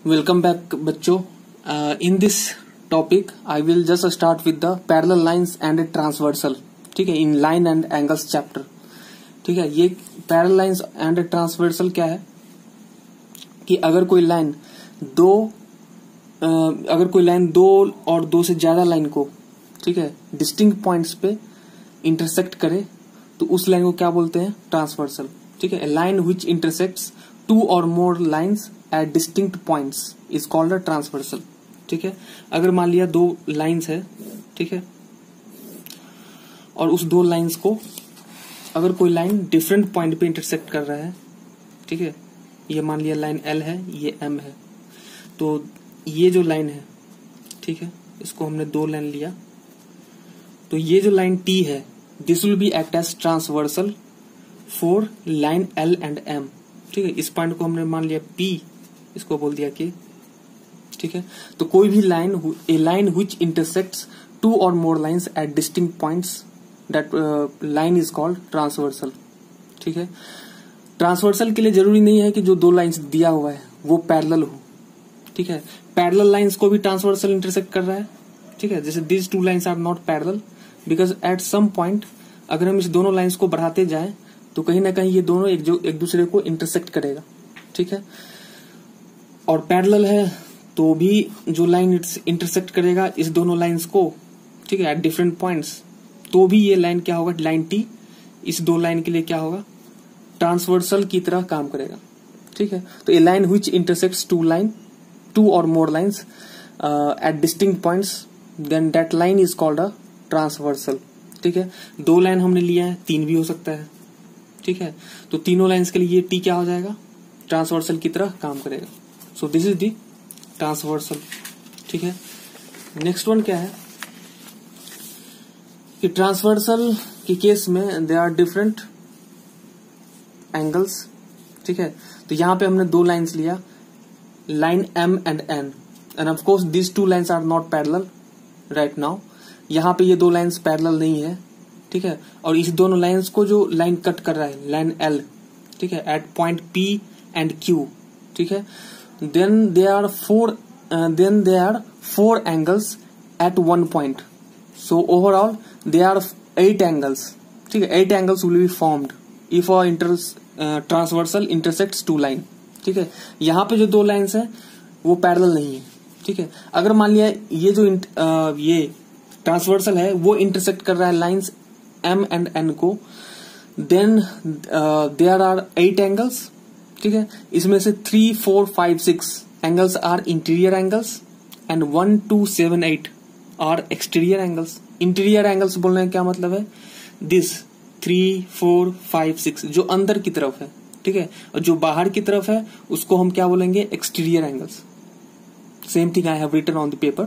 Welcome back बच्चों. In this topic I will just start with the parallel lines and transversal. ठीक है, in line and angles chapter. ठीक है, ये parallel lines and transversal क्या है कि अगर कोई लाइन दो और दो से ज्यादा लाइन को, ठीक है, डिस्टिंक्ट पॉइंट्स पे इंटरसेक्ट करे तो उस लाइन को क्या बोलते हैं? ट्रांसवर्सल. ठीक है, लाइन विच इंटरसेक्ट्स टू और more lines at distinct points is called a transversal. ठीक है, अगर मान लिया दो लाइन्स है, ठीक है, और उस दो लाइन्स को अगर कोई लाइन डिफरेंट पॉइंट पे इंटरसेक्ट कर रहा है, ठीक है, ये मान लिया लाइन L है, ये M है, तो ये जो लाइन है, ठीक है, इसको हमने दो लाइन लिया, तो ये जो लाइन T है this will be act as transversal for line L and M. ठीक है, इस पॉइंट को हमने मान लिया P, इसको बोल दिया K. ठीक है, तो कोई भी line, a line which intersects two और more lines at distinct points, that line is called transversal. ठीक है, ट्रांसवर्सल के लिए जरूरी नहीं है कि जो दो लाइन्स दिया हुआ है वो पैरेलल हो. ठीक है, पैरेलल लाइन्स को भी ट्रांसवर्सल इंटरसेक्ट कर रहा है. ठीक है, जैसे these two lines are not parallel because at some point अगर हम इस दोनों लाइन्स को बढ़ाते जाएं तो कहीं ना कहीं ये दोनों एक दूसरे को इंटरसेक्ट करेगा. ठीक है, और पैरेलल है तो भी जो लाइन इंटरसेक्ट करेगा इस दोनों लाइन्स को, ठीक है, एट डिफरेंट पॉइंट्स, तो भी ये लाइन क्या होगा? लाइन T इस दो लाइन के लिए क्या होगा? ट्रांसवर्सल की तरह काम करेगा. ठीक है, तो a line which intersects two और more lines at distinct points, then that line is called a transversal. ठीक है, दो लाइन हमने लिया है, तीन भी हो सकता है. ठीक है, तो तीनों लाइन्स के लिए ये T क्या हो जाएगा? ट्रांसवर्सल की तरह काम करेगा. सो दिस इज दी ट्रांसवर्सल. ठीक है, नेक्स्ट वन क्या है कि ट्रांसवर्सल के केस में दे आर डिफरेंट एंगल्स. ठीक है, तो यहां पे हमने दो लाइन्स लिया, line M and N, and of course this two lines are not parallel right now. यहां पे ये दो लाइन्स पैरेलल नहीं है. ठीक है, और इस दोनों लाइन्स को जो लाइन कट कर रहा है, लाइन L, ठीक है, at point P and Q. ठीक है, then they are four angles at one point. So overall they are 8 angles. ठीक है, 8 angles will be formed if a transversal intersects two line. ठीक है, यहाँ पे जो दो लाइन्स है वो पैरेलल नहीं है. ठीक है, अगर मान लिया ये जो ये ट्रांसवर्सल है वो इंटरसेक्ट कर रहा है लाइन्स M एंड N को, देन देयर आर 8 एंगल्स. ठीक है, इसमें से 3, 4, 5, 6 angles are interior angles and 1, 2, 7, 8 are exterior angles. Interior angles बोलने का क्या मतलब है? दिस 3, 4, 5, 6 जो अंदर की तरफ है. ठीक है, और जो बाहर की तरफ है उसको हम क्या बोलेंगे? Exterior angles. Same thing I have written on the paper.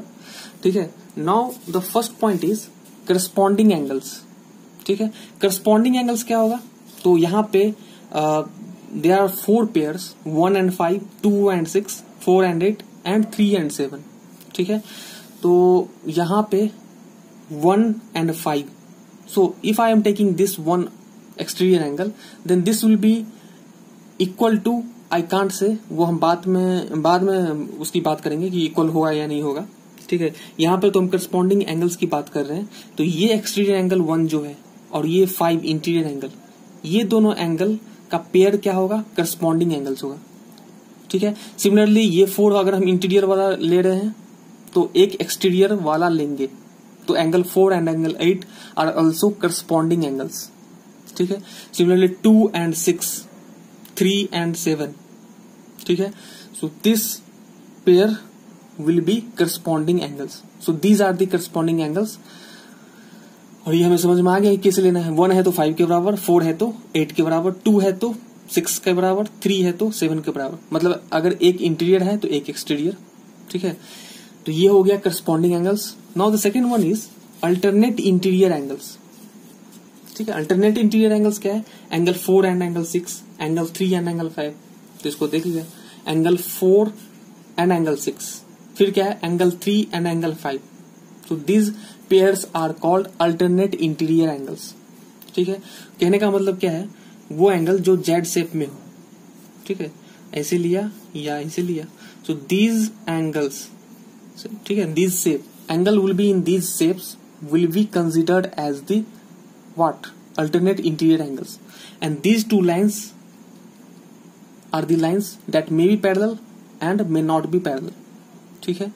ठीक है, now the first point is corresponding angles. ठीक है, करस्पॉन्डिंग एंगल्स क्या होगा? तो यहाँ पे there are 4 pairs, 1 and 5, 2 and 6, 4 and 8 and 3 and 7. ठीक है, तो यहाँ पे 1 and 5. So if I am taking this one exterior angle, then this will be equal to, I can't say, वो हम बाद में उसकी बात करेंगे कि इक्वल होगा या नहीं होगा. ठीक है, यहाँ पे तो हम करस्पॉन्डिंग एंगल्स की बात कर रहे हैं. तो ये एक्सटीरियर एंगल 1 जो है और ये 5 इंटीरियर एंगल, ये दोनों एंगल का पेयर क्या होगा? करस्पॉन्डिंग एंगल्स होगा. ठीक है, सिमिलरली ये 4 अगर हम इंटीरियर वाला ले रहे हैं तो एक एक्सटीरियर वाला लेंगे, तो angle 4 and angle 8 are also corresponding angles. ठीक है, सिमिलरली 2 and 6, 3 and 7. ठीक है, so this pair will be corresponding angles. So these are the corresponding angles. और ये हमें समझ में आ गया कैसे लेना है. 1 है तो 5 के बराबर, 4 है तो 8 के बराबर, 2 है तो 6 के बराबर, 3 है तो 7 के बराबर. मतलब अगर एक इंटीरियर है तो एक एक्सटीरियर. ठीक है, तो ये हो गया corresponding angles. Now the second one is alternate interior angles. ठीक है, अल्टरनेट इंटीरियर एंगल्स क्या है? Angle 4 and angle 6, angle 3 and angle 5. तो इसको देख लीजिए, एंगल 4 एंड एंगल 6, फिर क्या है? Angle 3 and angle 5. तो these pairs are called alternate interior angles. ठीक है, कहने का मतलब क्या है? वो एंगल जो जेड शेप में हो. ठीक है, ऐसे लिया या ऐसे लिया, सो दीज एंगल्स, ठीक है, these shape angle will be in these shapes will be considered as the what alternate interior angles, and these two lines are the lines that may be parallel and may not be parallel. ठीक है,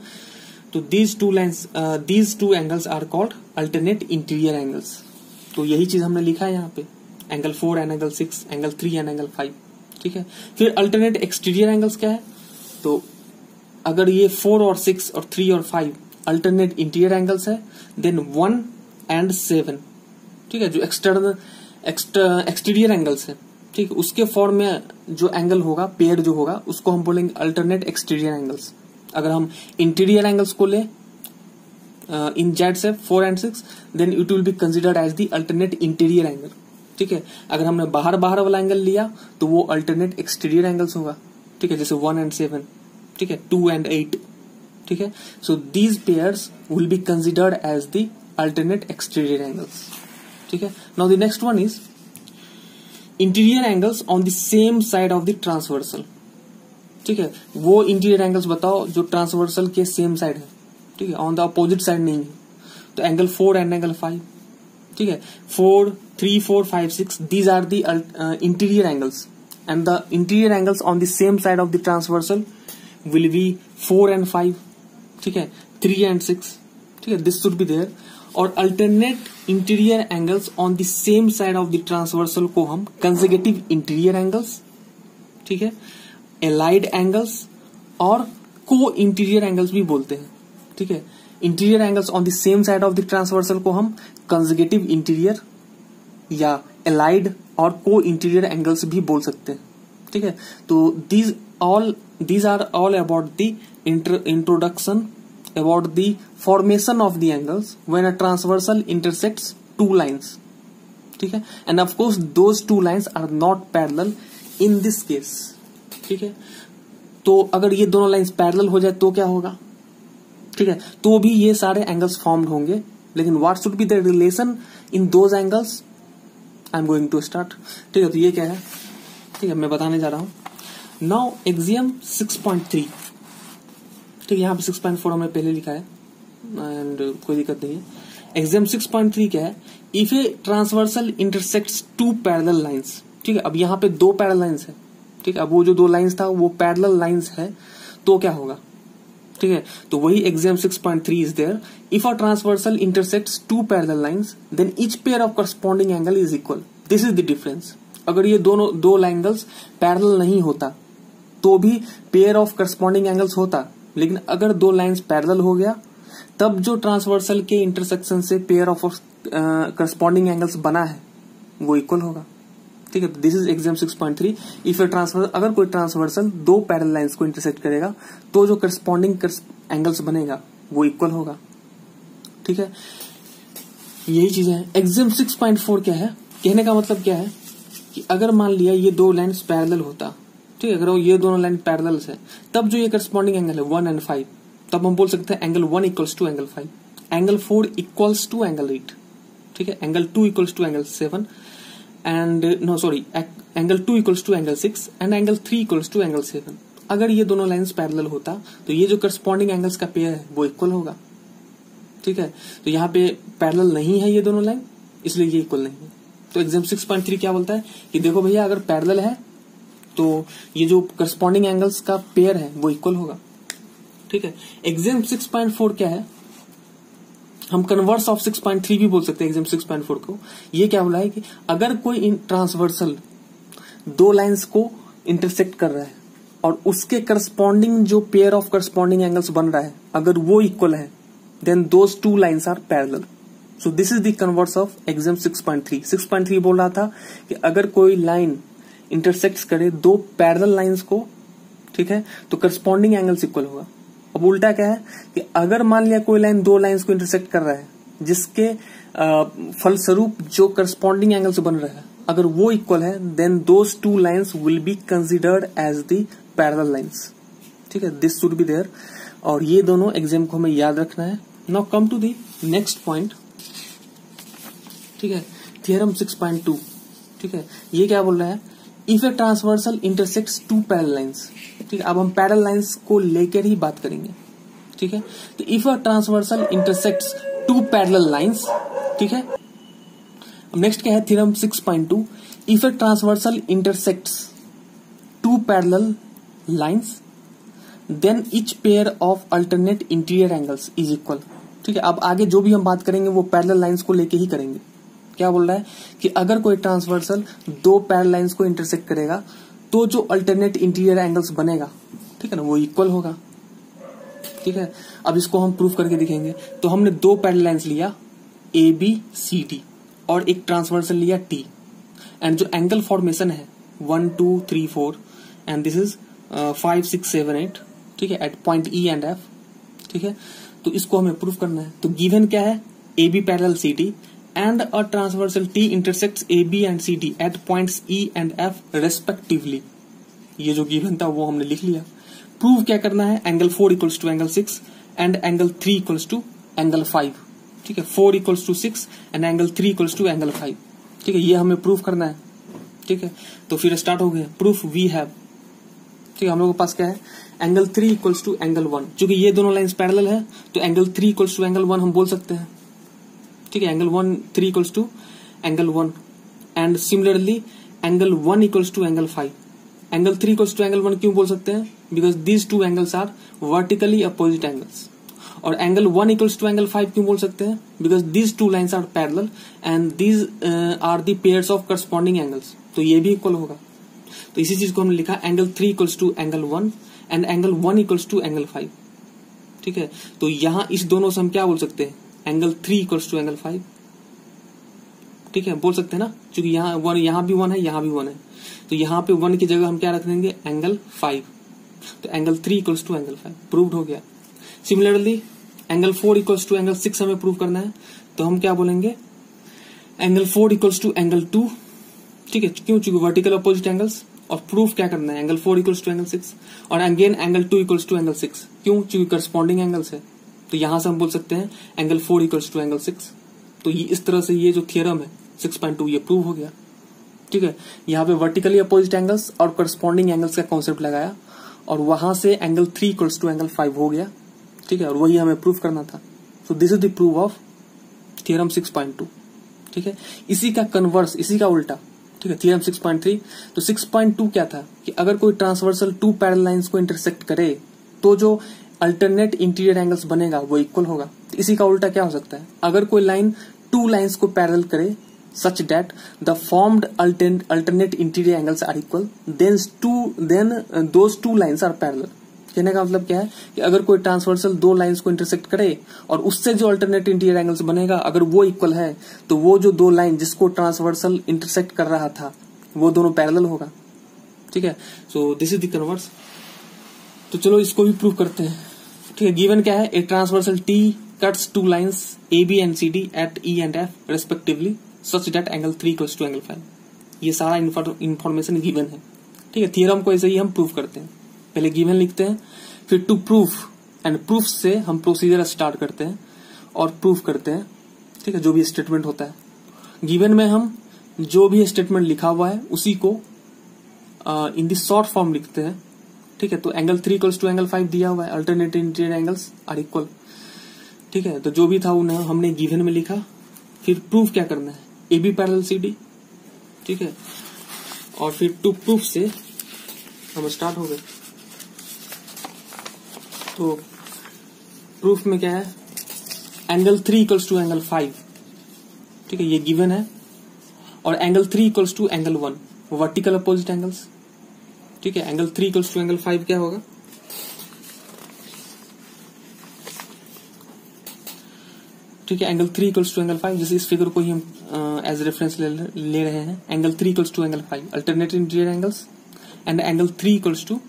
तो these two lines these two angles are called alternate interior angles. तो यही चीज हमने लिखा है यहाँ पे, angle 4 and angle 6, angle 3 and angle 5. ठीक है, फिर अल्टरनेट एक्सटीरियर एंगल्स क्या है, तो अगर ये 4 और 6 और 3 और 5 अल्टरनेट इंटीरियर एंगल्स है, देन 1 एंड 7, ठीक है, जो एक्सटीरियर एंगल्स है, ठीक है, उसके फॉर्म में जो एंगल होगा, पेयर जो होगा, उसको हम बोलेंगे अल्टरनेट एक्सटीरियर एंगल्स. अगर हम इंटीरियर एंगल्स को ले इन जेड से 4 and 6, then it will be considered as the alternate interior angle. ठीक है, अगर हमने बाहर वाला एंगल लिया तो वो अल्टरनेट एक्सटीरियर एंगल्स होगा. ठीक है, जैसे 1 एंड 7, ठीक है, 2 एंड 8. ठीक है, so these pairs will be considered as the alternate exterior angles. ठीक है, now the next one is interior angles on the same side of the transversal. ठीक है, वो इंटीरियर एंगल्स बताओ जो ट्रांसवर्सल के सेम साइड है. ठीक है, ऑन द अपोजिट साइड नहीं है. तो एंगल 4 एंड एंगल 5. ठीक है, 3, 4, 5, 6 these are the interior angles, and the interior angles on the same side of the transversal will be 4 and 5. ठीक है, 3 एंड 6. ठीक है, दिस शुड बी देयर. और alternate interior angles on the same side of the transversal को हम consecutive interior angles, ठीक है, allied angles और को इंटीरियर एंगल्स भी बोलते हैं. ठीक है, interior angles on the same side of the transversal को हम कंसेक्यूटिव इंटीरियर या एलाइड और को इंटीरियर एंगल्स भी बोल सकते हैं. ठीक है, तो these are all about the introduction about the formation of the angles when a transversal intersects two lines. ठीक है, and of course those two lines are not parallel in this case. ठीक है, तो अगर ये दोनों लाइंस पैरेलल हो जाए तो क्या होगा. ठीक है, तो भी ये सारे एंगल्स फॉर्म्ड होंगे, लेकिन what should be the relation in those angles, I am going to start. ठीक है, तो ये क्या है, ठीक है, मैं बताने जा रहा हूं. Now axiom 6.3. ठीक है, यहाँ पे 6.4 हमने पहले लिखा है एंड कोई दिक्कत नहीं है. एक्सियम 6.3 क्या है, if a transversal intersects two parallel lines. ठीक है, अब यहाँ पे 2 पैरेलल लाइंस है. ठीक है, अब वो जो 2 लाइंस था वो पैरेलल लाइंस है, तो क्या होगा. ठीक है, तो वही axiom 6.3 is there. If a transversal intersects two parallel lines then each pair of corresponding angle is equal. This is the difference. अगर ये दोनों 2 एंगल्स पैरेलल नहीं होता तो भी पेयर ऑफ करस्पॉन्डिंग एंगल्स होता, लेकिन अगर 2 लाइंस पैरेलल हो गया तब जो ट्रांसवर्सल के इंटरसेक्शन से पेयर ऑफ करस्पॉन्डिंग एंगल्स बना है वो इक्वल होगा. ठीक है, this is axiom 6.3. If a transversal, अगर कोई ट्रांसवर्सल 2 पैरेलल लाइंस को इंटरसेक्ट करेगा तो जो करस्पॉन्डिंग एंगल्स बनेगा वो इक्वल होगा. ठीक है, यही चीजें हैं. एक्सियम 6.4 क्या है, कहने का मतलब क्या है कि अगर मान लिया ये 2 लाइंस पैरेलल होता, ठीक है, अगर ये दोनों लाइन पैरेलल है, तब जो ये करस्पॉन्डिंग एंगल है 1 एंड 5, तब हम बोल सकते हैं angle 1 equals to angle 5, angle 4 equals to angle 8. ठीक है, angle 2 equals to angle 7 and no sorry angle 2 equals to angle 6 and angle 3 equals to angle 7. अगर ये दोनों लाइंस पैरेलल होता तो ये जो करस्पॉन्डिंग एंगल्स का पेयर है वो इक्वल होगा. ठीक है, तो यहाँ पे पैरेलल नहीं है ये दोनों लाइन, इसलिए ये इक्वल नहीं है. तो एक्सियम 6.3 क्या बोलता है कि देखो भैया, अगर पैरेलल है तो ये जो करस्पॉन्डिंग एंगल्स का पेयर है वो इक्वल होगा. ठीक है, एक्सियम 6.4 क्या है, हम कन्वर्स ऑफ 6.3 भी बोल सकते हैं एक्सियम 6.4 को. ये क्या बोला है कि अगर कोई ट्रांसवर्सल 2 लाइंस को इंटरसेक्ट कर रहा है और उसके करस्पॉन्डिंग जो पेयर ऑफ करस्पॉन्डिंग एंगल्स बन रहा है अगर वो इक्वल है, then those 2 lines are parallel. So this is the converse of axiom 6.3. 6.3 बोल रहा था कि अगर कोई लाइन इंटरसेक्ट करे 2 पैरेलल लाइंस को, ठीक है, तो करस्पॉन्डिंग एंगल्स इक्वल होगा. अब उल्टा क्या है कि अगर मान लिया कोई लाइन 2 लाइंस को इंटरसेक्ट कर रहा है जिसके फलस्वरूप जो करस्पॉन्डिंग एंगल्स बन रहा है अगर वो इक्वल है, then those 2 lines will be considered as the parallel lines. ठीक है, दिस शुड बी देयर. और ये दोनों एग्जाम को हमें याद रखना है. Now come to the next point. ठीक है, थ्योरम 6.2. ठीक है, ये क्या बोल रहा है if a transversal intersects two parallel lines, ठीक है, अब हम पैरेलल लाइंस को लेकर ही बात करेंगे, ठीक है। तो if a transversal intersects two parallel lines, ठीक है। अब नेक्स्ट क्या है, theorem 6.2, if a transversal intersects two parallel lines then each pair of alternate interior angles is equal, ठीक है। अब आगे जो भी हम बात करेंगे वो पैरेलल लाइंस को लेके ही करेंगे। क्या बोल रहा है कि अगर कोई ट्रांसवर्सल दो पैरेलल लाइंस को इंटरसेक्ट करेगा तो जो अल्टरनेट इंटीरियर एंगल्स बनेगा, ठीक है ना, वो इक्वल होगा, ठीक है। अब इसको हम प्रूफ करके दिखेंगे। तो हमने दो पैरेलल लाइंस लिया ABCD और एक ट्रांसवर्सल लिया T, एंड जो एंगल फॉर्मेशन है 1 2 3 4 एंड दिस इज 5 6 7 8, ठीक है, at point E and F, ठीक है। तो इसको हमें प्रूफ करना है। तो गिवन क्या है, AB parallel CD and a transversal T intersects AB and CD at points E and F respectively. ये जो गिवन था वो हमने लिख लिया। प्रूव क्या करना है, angle 4 equals to angle 6 and angle 3 equals to angle 5, ठीक है। 4 equals to 6 and angle 3 equals to angle 5, ठीक है। ये हमें प्रूफ करना है, ठीक है। तो फिर स्टार्ट हो गया। प्रूफ वी हैव, ठीक है। हम लोगों के पास क्या है, एंगल 3 इक्वल्स टू एंगल 1, चूंकि ये दोनों लाइंस पैरेलल है तो एंगल 3 इक्वल्स टू एंगल 1 हम बोल सकते हैं, ठीक है। Angle 3 equals to angle 1 and similarly angle 1 equals to angle 5। Angle 3 equals to angle 1 क्यों बोल सकते हैं, because these two angles are vertically opposite angles. और एंगल 1 इक्वल्स टू एंगल 5 क्यों बोल सकते हैं, because these two lines are parallel and these are the pairs of corresponding angles, तो ये भी इक्वल होगा। तो इसी चीज को हमने लिखा angle 3 equals to angle 1 and angle 1 equals to angle 5, ठीक है। तो यहां इस दोनों से हम क्या बोल सकते हैं, एंगल 3 इक्वल्स टू एंगल 5, ठीक है, बोल सकते हैं ना, क्योंकि यहाँ भी 1 है, यहाँ भी 1 है, तो यहाँ पे 1 की जगह हम क्या रख देंगे, एंगल 5। तो angle 3 equals to angle 5 proved हो गया। Similarly angle 4 equals to angle 6 हमें प्रूव करना है, तो हम क्या बोलेंगे, एंगल 4 इक्वल्स टू एंगल 2, ठीक है, क्यों, चूंकि वर्टिकल अपोजिट एंगल्स। और प्रूफ क्या करना है, एंगल 4 इक्वल्स टू एंगल 6 और again angle 2 equals to angle 6, क्यों, चूंकि करस्पॉन्डिंग एंगल्स है। तो यहां से हम बोल सकते हैं एंगल 4 इक्वल्स टू एंगल 6। तो ये इस तरह से ये जो थियरम है 6.2 ये प्रूव हो गया, ठीक है। यहाँ पे वर्टिकली अपोजिट एंगल्स और करस्पॉन्डिंग एंगल्स का कॉन्सेप्ट लगाया और वहां से एंगल 3 इक्वल्स टू एंगल 5 हो गया, ठीक है, और वही हमें प्रूफ करना था। सो this is the proof of theorem 6.2, ठीक है। इसी का कन्वर्स, इसी का उल्टा, ठीक है, थियरम 6.3। तो 6.2 क्या था कि अगर कोई ट्रांसवर्सल टू पैरेलल लाइंस को इंटरसेक्ट करे तो जो अल्टरनेट इंटीरियर एंगल्स बनेगा वो इक्वल होगा। तो इसी का उल्टा क्या हो सकता है, अगर कोई लाइन टू लाइंस को पैरेलल करे such that the formed alternate interior angles are equal, then those two lines are parallel। कहने का मतलब क्या है कि अगर कोई ट्रांसवर्सल दो लाइंस को इंटरसेक्ट करे और उससे जो अल्टरनेट इंटीरियर एंगल्स बनेगा अगर वो इक्वल है तो वो जो दो लाइन जिसको ट्रांसवर्सल इंटरसेक्ट कर रहा था वो दोनों पैरेलल होगा, ठीक है। सो दिस इज द कन्वर्स। तो चलो इसको भी प्रूव करते हैं, ठीक है। गिवन क्या है, a transversal T cuts two lines AB and CD at E and F respectively such that angle 3 equals to angle 5। ये सारा इंफॉर्मेशन गिवन है, ठीक है। थियरम को ऐसे ही हम प्रूव करते हैं, पहले गिवन लिखते हैं, फिर टू प्रूफ एंड प्रूफ से हम प्रोसीजर स्टार्ट करते हैं और प्रूफ करते हैं, ठीक है, जो भी स्टेटमेंट होता है। गिवन में हम जो भी स्टेटमेंट लिखा हुआ है उसी को इन दी शॉर्ट फॉर्म लिखते हैं, ठीक है। तो एंगल 3 इक्वल्स टू एंगल 5 दिया हुआ है, alternate interior angles are equal, ठीक है। तो जो भी था उन्हें हमने गिवन में लिखा, फिर प्रूफ क्या करना है, AB पैरेलल CD, ठीक है, और फिर टू प्रूफ से हम स्टार्ट हो गए। तो प्रूफ में क्या है, एंगल 3 इक्वल्स टू एंगल 5, ठीक है, ये गिवन है, और angle 3 equals to angle 1 vertical opposite angles, ठीक है। एंगल 3 इक्वल्स टू एंगल 5 क्या होगा, ठीक है, एंगल 3 इक्वल्स टू एंगल 5, जैसे इस फिगर को ही हम एज रेफरेंस ले रहे हैं। Angle 3 equals to angle 5 alternate interior angles and angle 3 equals to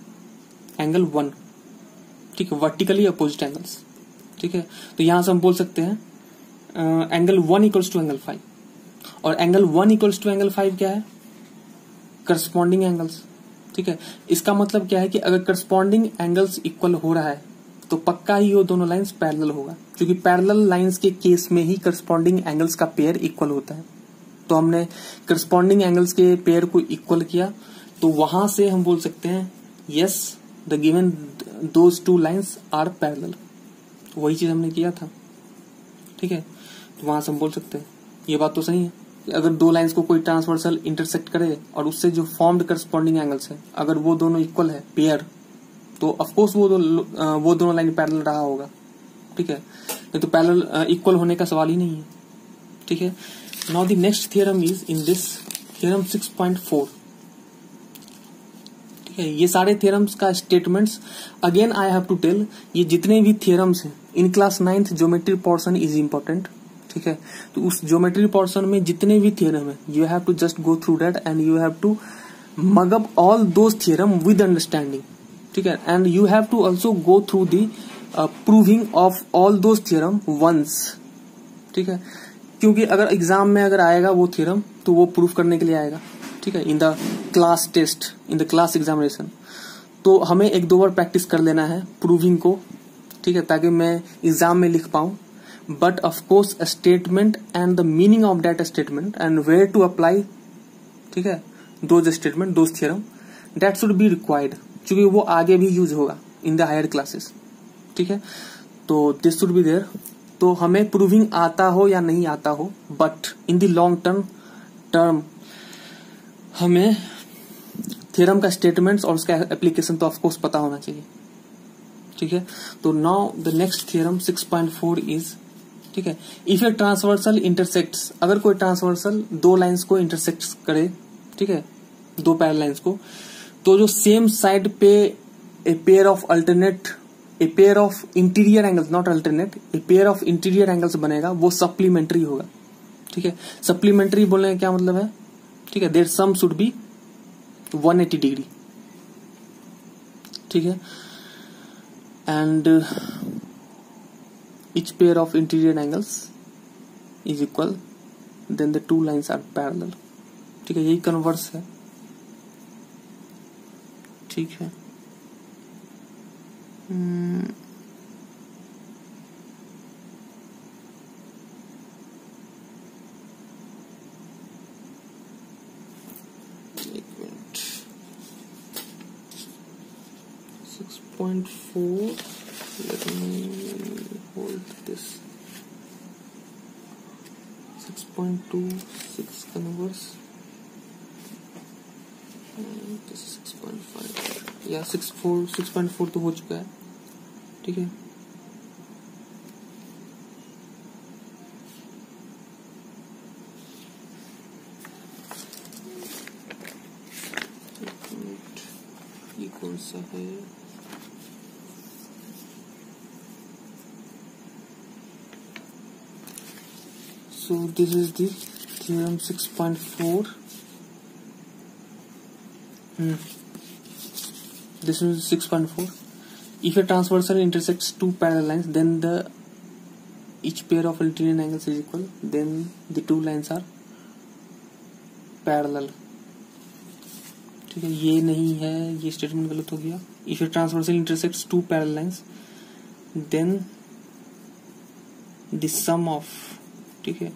angle 1, ठीक है, वर्टिकली अपोजिट एंगल्स, ठीक है। तो यहां से हम बोल सकते हैं एंगल 1 इक्वल्स टू एंगल 5, और एंगल 1 इक्वल्स टू एंगल 5 क्या है, करस्पॉन्डिंग एंगल्स, ठीक है। इसका मतलब क्या है कि अगर करस्पॉन्डिंग एंगल्स इक्वल हो रहा है तो पक्का ही वो दोनों लाइंस पैरेलल होगा, क्योंकि पैरेलल लाइंस के केस में ही करस्पॉन्डिंग एंगल्स का पेयर इक्वल होता है। तो हमने करस्पॉन्डिंग एंगल्स के पेयर को इक्वल किया, तो वहां से हम बोल सकते हैं yes the given those two lines are parallel. वही चीज हमने किया था, ठीक है। तो वहां से हम बोल सकते हैं ये बात तो सही है, अगर दो लाइंस को कोई ट्रांसवर्सल इंटरसेक्ट करे और उससे जो फॉर्म्ड करस्पॉन्डिंग एंगल्स है अगर वो दोनों इक्वल है पेयर, तो ऑफकोर्स वो दोनों लाइन पैरेलल रहा होगा, ठीक है। नहीं तो पैरेलल इक्वल होने का सवाल ही नहीं है, ठीक है। Now the next theorem is in this theorem 6.4, ठीक है। ये सारे थ्योरम्स का statements again I have to tell, ये जितने भी थ्योरम्स हैं in class 9th geometry portion is important, ठीक है। तो उस ज्योमेट्री पोर्शन में जितने भी थ्योरम है you have to just go through that and you have to mug up all those theorem with understanding, ठीक है। And you have to also go through the proving of all those theorem once, ठीक है। क्योंकि अगर exam में अगर आएगा वो थ्योरम तो वो प्रूव करने के लिए आएगा, ठीक है, in the class test, in the class examination. तो हमें एक दो बार प्रैक्टिस कर लेना है प्रूविंग को, ठीक है, ताकि मैं एग्जाम में लिख पाऊं। But of course statement and the meaning of that statement and where to apply, ठीक है, those statement those theorem that should be required, क्योंकि वो आगे भी यूज होगा इन द हायर क्लासेस, ठीक है। तो दिस शुड बी देयर। तो हमें प्रूविंग आता हो या नहीं आता हो, but in the long term हमें थ्योरम का स्टेटमेंट्स और उसका एप्लीकेशन तो ऑफकोर्स पता होना चाहिए, ठीक है। तो now the next theorem 6.4 is, ठीक है, इफ ए ट्रांसवर्सल इंटरसेक्ट्स, अगर कोई ट्रांसवर्सल दो लाइंस को इंटरसेक्ट करे, ठीक है, दो पैरेलल लाइंस को, तो जो सेम साइड पे a pair of interior angles, not alternate, a pair of interior angles बनेगा, वो सप्लीमेंट्री होगा, ठीक है। सप्लीमेंट्री बोलने का क्या मतलब है, ठीक है, there sum should be 180 degree, ठीक है। And each pair of interior angles is equal, then the two lines are parallel, ठीक है, यही कन्वर्स है, ठीक है। एक minute, 6.4, let me hold this, 6.26 converse, and this is 6.5 या 6.4 तो हो चुका है, ठीक है। ये कौन सा है, so this is the theorem 6.4. This is 6.4. If a transversal intersects two parallel lines, then each pair of interior angles is equal, then the two lines are parallel, ठीक है। ये नहीं है, ये स्टेटमेंट गलत हो गया। If a transversal intersects two parallel lines, then the sum of, ठीक है,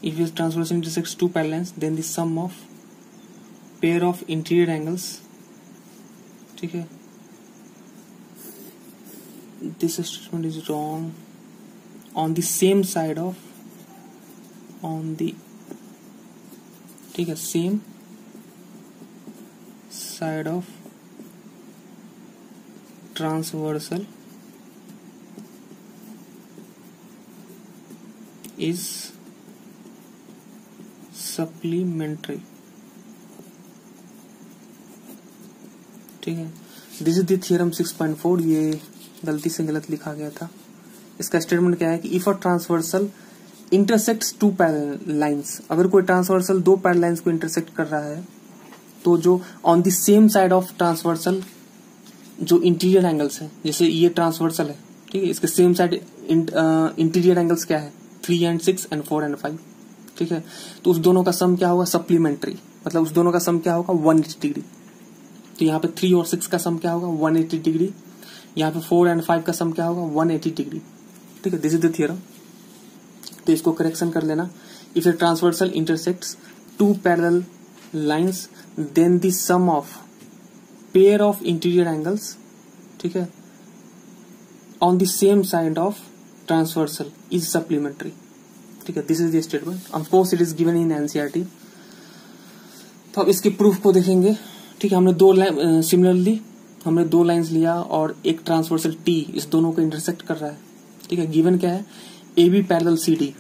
if a transversal intersects two parallel lines, then the sum of pair of interior angles, ठीक है, this statement is wrong, on the same side of, on the, ठीक है, same side of transversal is supplementary, ठीक है। This is the theorem 6.4, ये गलती से गलत लिखा गया था। इसका स्टेटमेंट क्या है कि if a transversal intersects two parallel lines, अगर कोई ट्रांसवर्सल दो पैरेलल लाइंस को इंटरसेक्ट कर रहा है, तो जो on the same side of transversal जो इंटीरियर एंगल्स है, जैसे ये ट्रांसवर्सल है, ठीक है, इसके सेम साइड इंटीरियर एंगल्स क्या है, 3 and 6 and 4 and 5, ठीक है। तो उस दोनों का सम क्या होगा, सप्लीमेंट्री, मतलब उस दोनों का सम क्या होगा, 180 डिग्री। तो यहाँ पे 3 और 6 का सम क्या होगा, 180 डिग्री। यहाँ पे 4 and 5 का सम क्या होगा, 180 डिग्री, ठीक है। दिस इज द थ्योरम, तो इसको करेक्शन कर लेना। If a transversal intersects two parallel lines then the sum of pair of interior angles, ठीक है, on the same side of transversal is supplementary, ठीक है। This is the statement, of course it is given in NCERT. तो अब इसके proof को देखेंगे, ठीक है। हमने दो लाइन सिमिलरली हमने दो लाइंस लिया और एक ट्रांसवर्सल टी इस दोनों को इंटरसेक्ट कर रहा है, ठीक है। गिवन क्या है, A B parallel C D,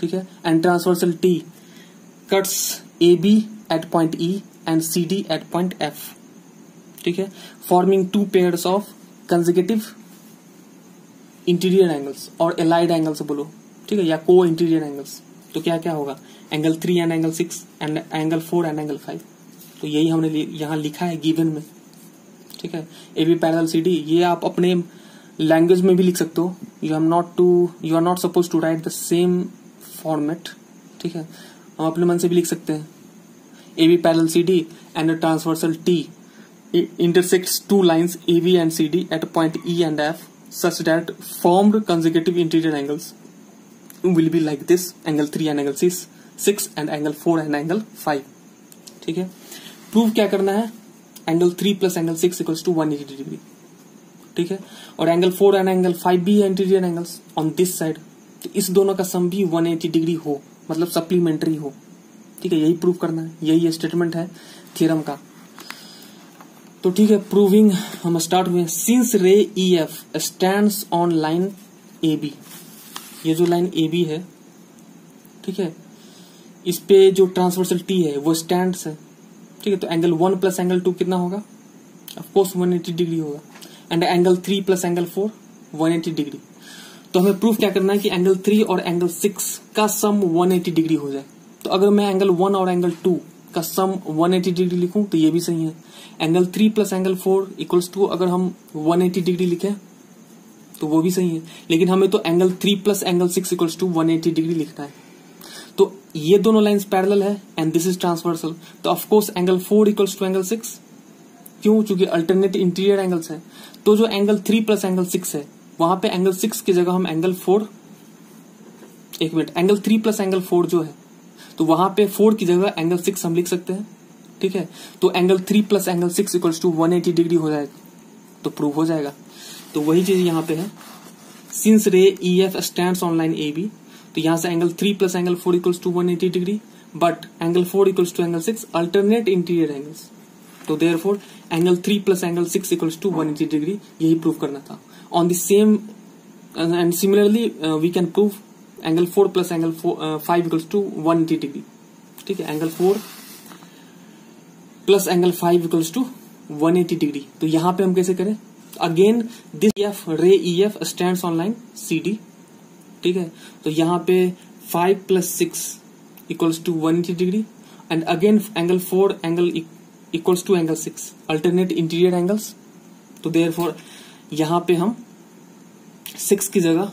ठीक है, and transversal T cuts A B at point E and C D at point F, ठीक है, forming two pairs of consecutive interior angles और एलाइड एंगल्स बोलो, ठीक है, या को इंटीरियर एंगल्स। तो क्या क्या होगा, angle 3 and angle 6 and angle 4 and angle 5। तो यही हमने यहाँ लिखा है गिवन में, ठीक है। A B parallel C D, ये आप अपने लैंग्वेज में भी लिख सकते हो। You are not suppose to write the same format, ठीक है। हम अपने मन से भी लिख सकते हैं, A B parallel C D and transversal T intersects two lines AB and CD at point E and F such that formed consecutive interior angles will be like this, angle 3 and angle 6 and angle 4 and angle 5, ठीक है। Prove क्या करना है, angle 3 plus angle 6 equals to 180 degree, ठीक है, और angle 4 and angle 5 भी है interior angles on this side, तो इस दोनों का सम भी 180 डिग्री हो, मतलब सप्लीमेंट्री हो, ठीक है। यही प्रूव करना है, यही स्टेटमेंट है थ्योरम का। तो ठीक है, प्रूविंग हम स्टार्ट हुए। Since ray E F stands on line A B, ये जो लाइन ए बी है, ठीक है, इस पे जो ट्रांसवर्सल टी है वो स्टैंड्स है, ठीक है। तो एंगल 1 प्लस एंगल 2 कितना होगा, ऑफकोर्स 180 डिग्री होगा, and angle 3 plus angle 4 180 degree. तो हमें प्रूफ क्या करना है कि एंगल 3 और एंगल 6 का सम 180 डिग्री हो जाए। तो अगर मैं एंगल 1 और एंगल 2 का सम 180 डिग्री लिखूं तो ये भी सही है। Angle 3 plus angle 4 equals to अगर हम 180 डिग्री लिखें तो वो भी सही है, लेकिन हमें तो angle 3 plus angle 6 equals to 180 degree लिखना है। तो ये दोनों लाइंस पैरेलल है एंड दिस इज ट्रांसवर्सल, तो of course angle 4 equals to angle 6, क्यों, क्योंकि अल्टरनेट इंटीरियर एंगल्स है। तो जो एंगल 3 प्लस एंगल 6 है वहां पे एंगल 6 की जगह हम एंगल 4, एक मिनट, एंगल 3 प्लस एंगल 4 जो है तो वहां पे 4 की जगह एंगल 6 हम लिख सकते हैं, ठीक है। तो angle 3 plus angle 6 equals to 180 degree हो जाएगा, तो प्रूव हो जाएगा। तो वही चीज यहाँ पे है, since ray E F stands on line A B, तो यहाँ से angle 3 plus angle 4 equals to 180 degree, but angle 4 equals to angle 6 alternate interior angles, तो therefore angle 3 plus angle 6 equals to 180 degree, यही प्रूव करना था। On the same and similarly we can prove angle 4 plus angle 5 equals to 180 degree, ठीक है। Angle 4 plus angle 5 equals to 180 degree. तो यहां पे हम कैसे करें, again this F ray E F stands on line C D, ठीक है। तो यहाँ पे 5 plus 6 equals to 180 degree and again angle 4 angle equals to angle 6 alternate interior angles, तो देयरफॉर यहाँ पे हम 6 की जगह,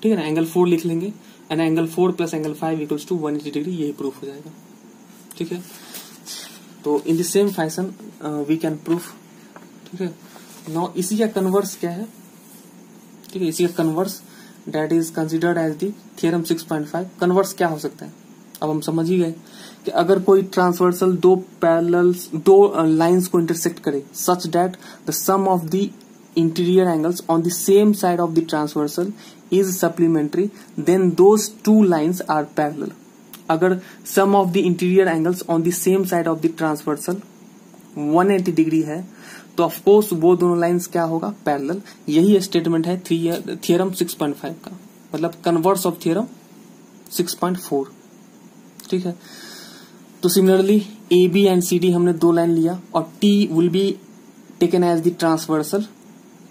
ठीक है ना, एंगल 4 लिख लेंगे and angle 4 plus angle 5 equals to 180 degree, यही प्रूफ हो जाएगा, ठीक है। तो in the same fashion we can proof, ठीक है। नाउ इसी का कन्वर्स क्या है, ठीक है, इसी का converse that is considered as the theorem 6.5। Converse क्या हो सकता है, अब हम समझ ही गए कि अगर कोई ट्रांसवर्सल दो लाइंस को इंटरसेक्ट करे such that the sum of the interior angles on the same side of the transversal is supplementary, then those two lines are parallel. अगर sum of the interior angles on the same side of the transversal 180 degree है तो of course वो दोनों lines क्या होगा, parallel. यही statement है theorem 6.5 का, मतलब कन्वर्स ऑफ थ्योरम 6.4, ठीक है। तो similarly A B and C D हमने दो लाइन लिया और T will be taken as the transversal,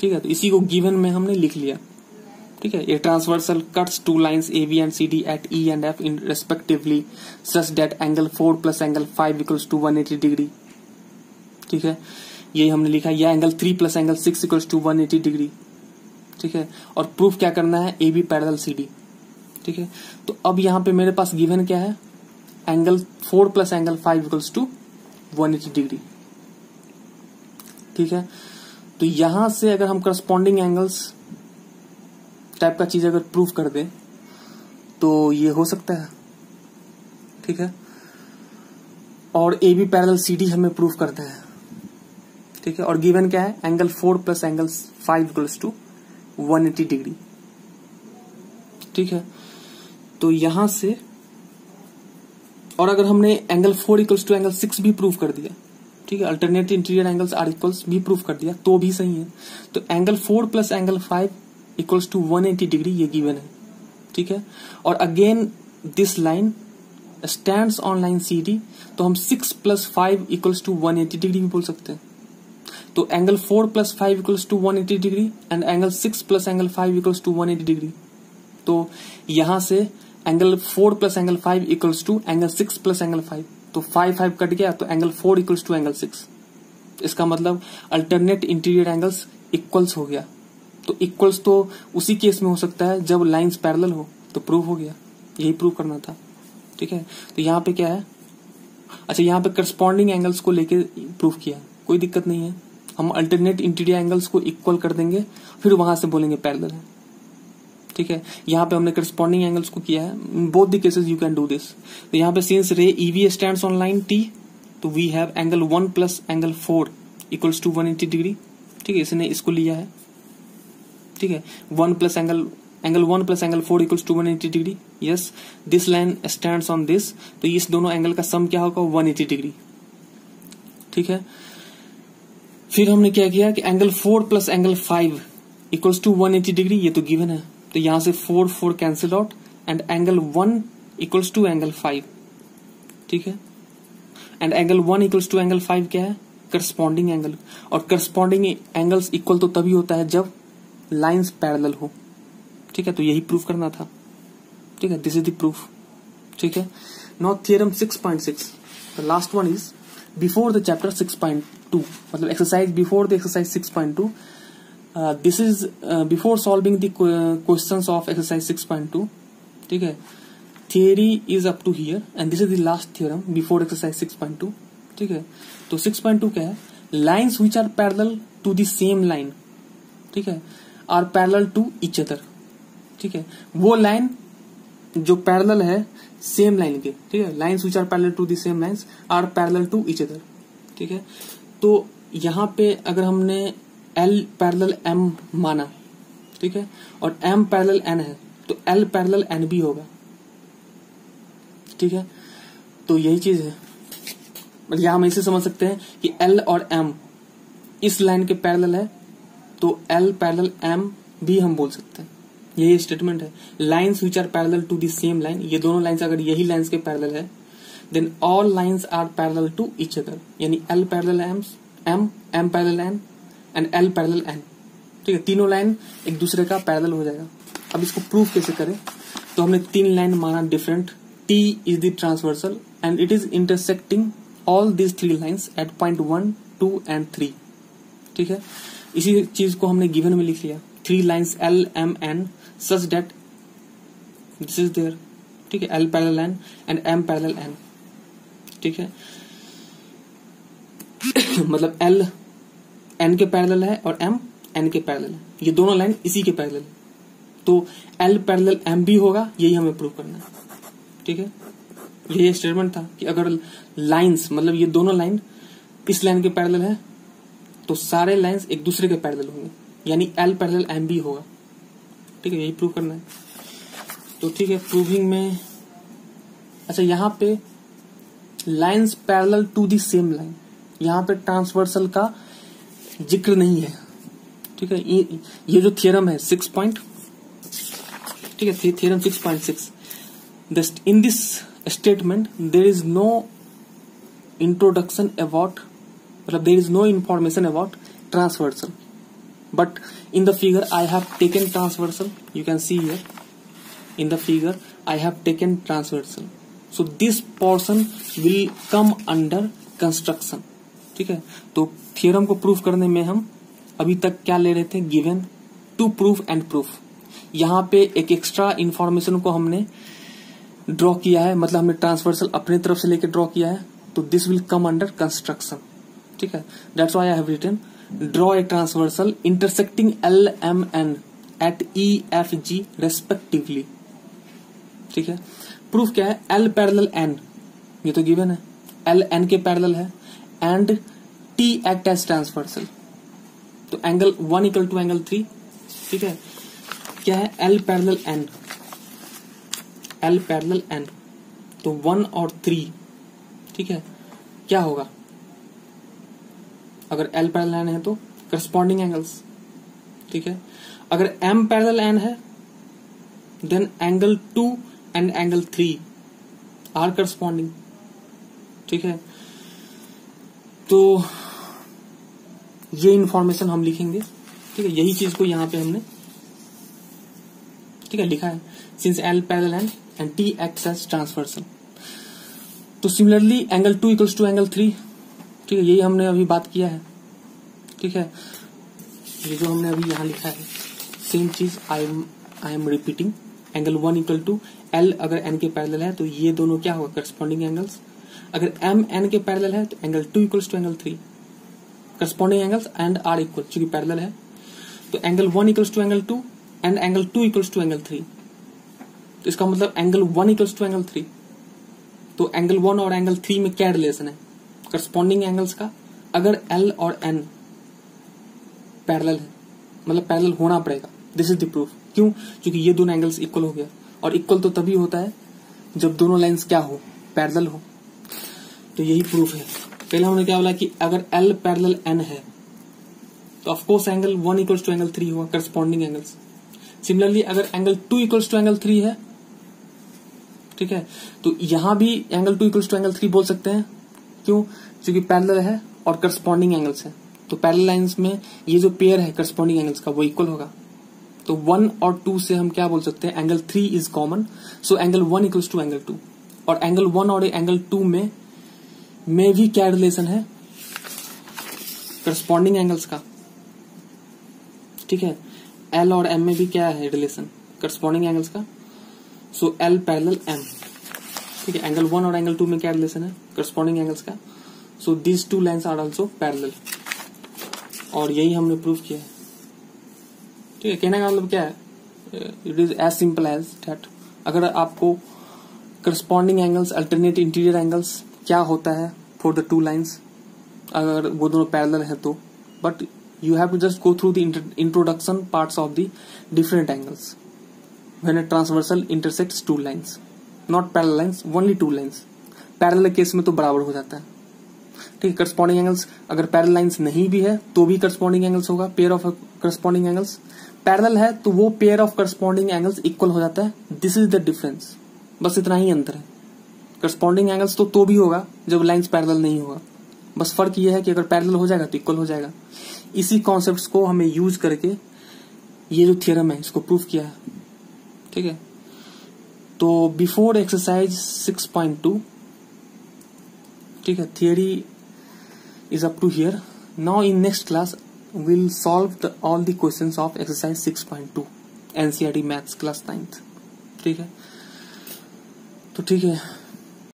ठीक है। तो इसी को गिवन में हमने लिख लिया, ठीक है। ये transversal cuts two lines A B and C D at E and F in respectively such that angle 4 plus angle 5 equals to 180 degree, ठीक है। यही हमने लिखा, या angle 3 plus angle 6 equals to 180 degree, ठीक है। और प्रूफ क्या करना है, A B parallel C D, ठीक है। तो अब यहाँ पे मेरे पास गिवन क्या है, angle 4 plus angle 5 equals to 180 degree, ठीक है। तो यहां से अगर हम करस्पॉन्डिंग एंगल्स टाइप का चीज अगर प्रूफ कर दें तो ये हो सकता है, ठीक है। और A B parallel C D हमें प्रूफ करते हैं, ठीक है। और गिवन क्या है, angle 4 plus angle 5 equals to 180 degree, ठीक है। तो यहां से, और अगर हमने एंगल 4 इक्वल्स टू एंगल 6 भी प्रूफ कर दिया, ठीक है, alternate interior angles are equals भी प्रूफ कर दिया तो भी सही है। तो angle 4 plus angle 5 equals to 180 degree ये गिवन है, ठीक है। और again this line stands on line C D, तो हम 6 प्लस 5 इक्वल्स टू 180 डिग्री भी बोल सकते हैं। तो angle 4 plus 5 equals to 180 degree and angle 6 plus angle 5 equals to 180 degree. तो यहां से angle 4 plus angle 5 equals to angle 6 plus angle 5, तो 5 कट गया, तो एंगल 4 इक्वल्स टू एंगल 6। इसका मतलब अल्टरनेट इंटीरियर एंगल्स इक्वल्स हो गया। तो इक्वल्स तो उसी केस में हो सकता है जब लाइंस पैरेलल हो, तो प्रूव हो गया, यही प्रूव करना था, ठीक है। तो यहाँ पे क्या है, अच्छा यहाँ पे करस्पॉन्डिंग एंगल्स को लेके प्रूव किया, कोई दिक्कत नहीं है। हम अल्टरनेट इंटीरियर एंगल्स को इक्वल कर देंगे, फिर वहां से बोलेंगे पैरेलल है, ठीक है। यहाँ पे हमने करस्पॉन्डिंग एंगल्स को किया है, both the cases you can do this. तो यहाँ पे since ray E V stands on line T, तो we have angle 1 plus angle 4 equals to 180 degree, ठीक है। इसने इसको लिया है, ठीक है। 1 plus angle 1 plus angle 4 equals to 180 degree. Yes, this line stands on this, तो इस दोनों एंगल का सम क्या होगा, 180 डिग्री, ठीक है। फिर हमने क्या किया कि angle 4 plus angle 5 equals to 180 degree, ये तो गिवन है, तो यहां से 4 cancel out and angle 1 equals to angle 5, ठीक है। And angle 1 equals to angle 5 क्या है, करस्पॉन्डिंग एंगल। और करस्पॉन्डिंग एंगल्स इक्वल तो तभी होता है जब लाइंस पैरेलल हो, ठीक है। तो यही प्रूफ करना था, ठीक है। दिस इज द प्रूफ, ठीक है। Now theorem 6.6, the last one is before the chapter 6.2, मतलब exercise before the exercise 6.2। This is before solving the questions of exercise 6.2, ठीक है। Theory is up to here and this is the last theorem before exercise 6.2, ठीक है। तो 6.2 क्या है, lines which are parallel to the same line, ठीक है, are parallel to each other, ठीक है। वो लाइन जो पैरेलल है सेम लाइन के, ठीक है, lines which are parallel to the same lines are parallel to each other, ठीक है। तो यहां पे अगर हमने L पैरेलल M माना, ठीक है, और M पैरेलल N है, तो L पैरेलल N भी होगा, ठीक है। तो यही चीज है, मतलब यहां हम इसे समझ सकते हैं कि L और M इस लाइन के पैरेलल है, तो L पैरेलल M भी हम बोल सकते हैं, यही स्टेटमेंट है। Lines which are parallel to the same line, ये दोनों लाइन्स अगर यही लाइन्स के पैरेलल है, then all lines are parallel to each other, यानी L parallel M, M parallel N and L parallel N, ठीक है। तीनों लाइन एक दूसरे का पैरेलल हो जाएगा। अब इसको प्रूफ कैसे करें, तो हमने 3 लाइन माना different, T is the transversal and it is intersecting all these 3 lines at point 1, 2 and 3, ठीक है। इसी चीज को हमने गिवन में लिख लिया, 3 lines L, M, N such that this is there, ठीक है, L parallel N and M parallel N, ठीक है। मतलब L N के पैरेलल है और M N के पैरेलल है, ये दोनों लाइन इसी के पैरेलल है, तो L पैरेलल M भी होगा, यही हमें प्रूव करना है, ठीक है। ये स्टेटमेंट था कि अगर लाइंस, मतलब ये दोनों लाइन इस लाइन के पैरेलल है, तो सारे लाइंस एक दूसरे के पैरेलल होंगे, यानी L पैरेलल M भी होगा, ठीक है, यही प्रूव करना है। तो ठीक है, प्रूविंग में अच्छा यहां पे lines parallel to the same line, यहां पे ट्रांसवर्सल का जिक्र नहीं है, ठीक है। ये जो थियरम है 6 पॉइंट, ठीक है, theorem 6.6, in this statement there is no introduction about, मतलब there is no information about transversal, but in the figure I have taken transversal, you can see here in the figure I have taken transversal, so this portion will come under construction, ठीक है। तो theorem को proof करने में हम अभी तक क्या ले रहे थे, given, to proof and proof. यहाँ पे एक एक्स्ट्रा इंफॉर्मेशन को हमने ड्रॉ किया है, मतलब हमने ट्रांसवर्सल अपने तरफ से लेके ड्रॉ किया है, तो this will come under construction, ठीक है। That's why I have written draw a transversal intersecting L, M, N at E, F, G respectively, ठीक है। प्रूफ क्या है, L पैरेलल N, ये तो गिवन है, L N के पैरेलल है and T act as transversal, तो एंगल 1 इक्वल टू एंगल 3, ठीक है। क्या है, L parallel N, L parallel N, तो 1 और 3, ठीक है। क्या होगा अगर L पैरेलल N है तो करस्पॉन्डिंग एंगल्स, ठीक है। अगर M पैरेलल N है then angle 2 and angle 3 are corresponding, ठीक है। तो ये इंफॉर्मेशन हम लिखेंगे, ठीक है। यही चीज को यहां पे हमने, ठीक है, लिखा है, since L parallel N and T acts as transversal. तो similarly angle 2 equals to angle 3, ठीक है, यही हमने अभी बात किया है, ठीक है। ये जो हमने अभी यहां लिखा है सेम चीज I am repeating. Angle 1 equal to L अगर N के पैरेलल है तो ये दोनों क्या होगा, करस्पॉन्डिंग एंगल्स। अगर M N के पैरेलल है तो angle 2 equals to angle 3 corresponding angles and are equal, चूंकि पैरेलल है तो angle 1 equals to angle 2 and angle 2 equals to angle 3, तो इसका मतलब एंगल 1 इक्वल्स टू एंगल 3। तो एंगल 1 और एंगल 3 में क्या रिलेशन है, करस्पॉन्डिंग एंगल्स का। अगर L और N पैरेलल है मतलब पैरेलल होना पड़ेगा, दिस इज द प्रूफ। क्यों, क्योंकि ये दोनों एंगल्स इक्वल हो गया, और इक्वल तो तभी होता है जब दोनों लाइंस क्या हो, पैरेलल हो। तो यही प्रूफ है। पहले हमने क्या बोला कि अगर L पैरेलल N है तो of course angle 1 equals to angle 3 हुआ, करस्पॉन्डिंग एंगल्स। सिमिलरली अगर एंगल 2 इक्वल्स टू एंगल 3 है, ठीक है, तो यहां भी एंगल 2 इक्वल्स टू एंगल 3 बोल सकते हैं। क्यों, क्योंकि पैरेलल है और करस्पॉन्डिंग एंगल्स है, तो पैरेलल लाइंस में ये जो पेयर है करस्पॉन्डिंग एंगल्स का वो इक्वल होगा। तो 1 और 2 से हम क्या बोल सकते हैं, angle 3 is common, so angle 1 equals to angle 2। और एंगल 1 और एंगल 2 में भी क्या रिलेशन है, करस्पॉन्डिंग एंगल्स का, ठीक है। L और M में भी क्या है रिलेशन, करस्पॉन्डिंग एंगल्स का। सो L पैरेलल M, ठीक है। एंगल 1 और एंगल 2 में क्या रिलेशन है, करस्पॉन्डिंग एंगल्स का। So this two lines are also parallel, और यही हमने प्रूव किया है, ठीक है। कहने का मतलब क्या है, it is as simple as that अगर आपको corresponding angles, alternate interior angles क्या होता है फॉर द टू लाइंस, अगर वो दोनों पैरेलल है तो, but you have to just go through the introduction parts of the different angles when a transversal intersects two lines, not parallel lines, only two lines. Parallel case में तो बराबर हो जाता है, ठीक है। करस्पॉन्डिंग एंगल्स अगर पैरेलल लाइंस नहीं भी है तो भी करस्पॉन्डिंग एंगल्स होगा, pair of corresponding angles. Parallel है तो वो pair of corresponding angles equal हो जाता है, दिस इज द डिफरेंस, बस इतना ही अंतर है। करस्पॉन्डिंग एंगल्स तो भी होगा जब लाइंस पैरेलल नहीं होगा, बस फर्क ये है कि अगर पैरेलल हो जाएगा तो इक्वल हो जाएगा। इसी कॉन्सेप्ट्स को हमें यूज करके ये जो थ्योरम है इसको प्रूफ किया है, ठीक है। तो बिफोर एक्सरसाइज 6.2, ठीक है, theory is up to here. Now in next class we'll solve all the questions of exercise 6.2 NCERT maths class 9th, ठीक है। तो ठीक है।